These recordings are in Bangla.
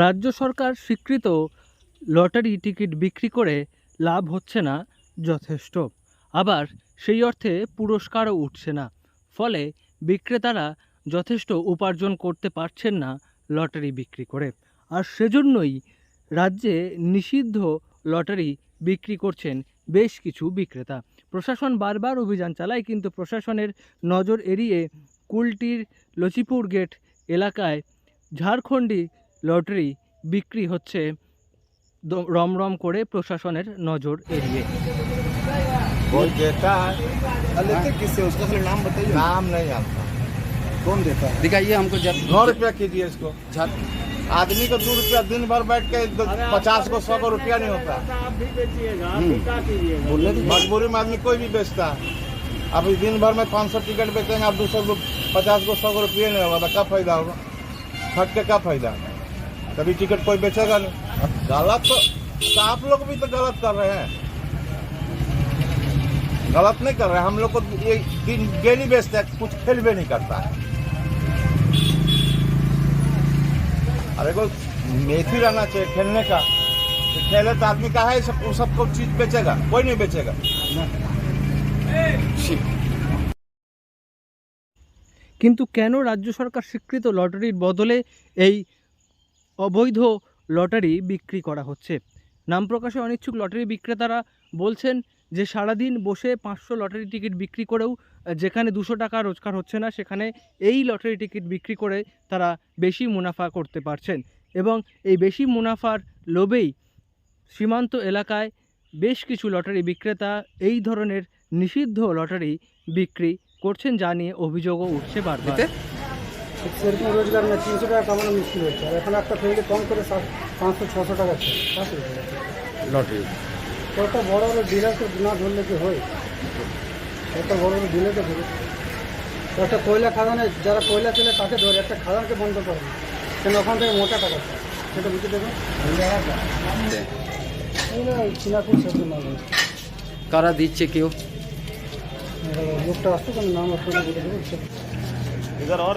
রাজ্য সরকার স্বীকৃত লটারি টিকিট বিক্রি করে লাভ হচ্ছে না যথেষ্ট, আবার সেই অর্থে পুরস্কারও উঠছে না। ফলে বিক্রেতারা যথেষ্ট উপার্জন করতে পারছেন না লটারি বিক্রি করে। আর সেজন্যই রাজ্যে নিষিদ্ধ লটারি বিক্রি করছেন বেশ কিছু বিক্রেতা। প্রশাসন বারবার অভিযান চালায়, কিন্তু প্রশাসনের নজর এড়িয়ে কুলটির লচিপুর গেট এলাকায় ঝাড়খণ্ডী লটারি বিক্রি হচ্ছে রমরম করে প্রশাসনের নজর এড়িয়ে। कोई देता है। लेते किससे उसका खाली नाम बताइए। नाम नहीं जानता। कौन देता है? दिखाइए हमको जब 9 रुपया कीजिए इसको। आदमी को 2 रुपया दिन भर बैठ के 50 को 100 को रुपया नहीं होता। बोलने दीजिए। मजबूरी में आदमी कोई भी बेचता है। अब इस दिन भर में 500 टिकट बेचेंगे, आप 200 को 50 को 100 को रुपये नहीं होगा तो क्या फायदा होगा? फट के क्या फायदा? कभी टिकट कोई बेचेगा नहीं। गलत तो आप लोग भी तो गलत कर रहे हैं। गलत नहीं कर रहे, हम लोग को ये दिन डेली बेचते हैं, कुछ खेल भी नहीं करता है। अरे को मेथी रहना चाहिए खेलने का। तो खेले तो आदमी का है सबको चीज बेचेगा, कोई नहीं बेचेगा। কিন্তু কেন রাজ্য সরকার স্বীকৃত লটারির বদলে এই অবৈধ লটারি বিক্রি করা হচ্ছে? নাম প্রকাশে অনিচ্ছুক লটারি বিক্রেতারা বলছেন যে সারাদিন বসে 500 লটারি টিকিট বিক্রি করেও যেখানে 200 টাকা রোজগার হচ্ছে না, সেখানে এই লটারি টিকিট বিক্রি করে তারা বেশি মুনাফা করতে পারছেন। এবং এই বেশি মুনাফার লোভেই সীমান্ত এলাকায় বেশ কিছু লটারি বিক্রেতা এই ধরনের নিষিদ্ধ লটারি বিক্রি করছেন, যা নিয়ে অভিযোগও উঠছে বারবার। সেরকম রোজগার না, 300 টাকা কামানো মুশকিল হচ্ছে। আর এখন একটা ফেলে কম করে 500-600 টাকা লটারি। কত বড় বড় ডিলারকে না ধরলে কি হয়? কত বড় বড় ডিলারকে ধরে একটা কয়লা খাদানে যারা কয়লা চলে তাকে ধরে, একটা খাদানকে বন্ধ করে না, কেন ওখান থেকে মোটা টাকা পায়। সেটা বুঝে দেবেন। চিনাপুর সেদিন কারা দিচ্ছে কেউ? লোকটা আসতো, কেন নাম আপনাকে বলে দেবো।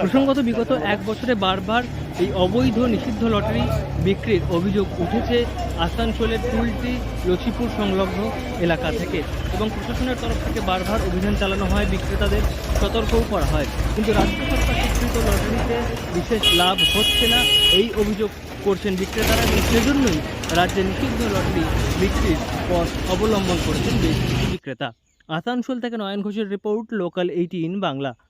প্রসঙ্গত বিগত 1 বছরে বারবার এই অবৈধ নিষিদ্ধ লটারি বিক্রির অভিযোগ উঠেছে আসানসোলের কুলটি লচিপুর সংলগ্ন এলাকা থেকে, এবং প্রশাসনের তরফ থেকে বারবার অভিযান চালানো হয়, বিক্রেতাদের সতর্কও করা হয়। কিন্তু রাজ্য সরকার স্বীকৃত লটারিতে বিশেষ লাভ হচ্ছে না এই অভিযোগ করছেন বিক্রেতারা, এবং সেজন্যই রাজ্যে নিষিদ্ধ লটারি বিক্রির পথ অবলম্বন করেছেন বেশ কিছু বিক্রেতা। আসানসোল থেকে নয়ন ঘোষের রিপোর্ট, লোকাল 18 বাংলা।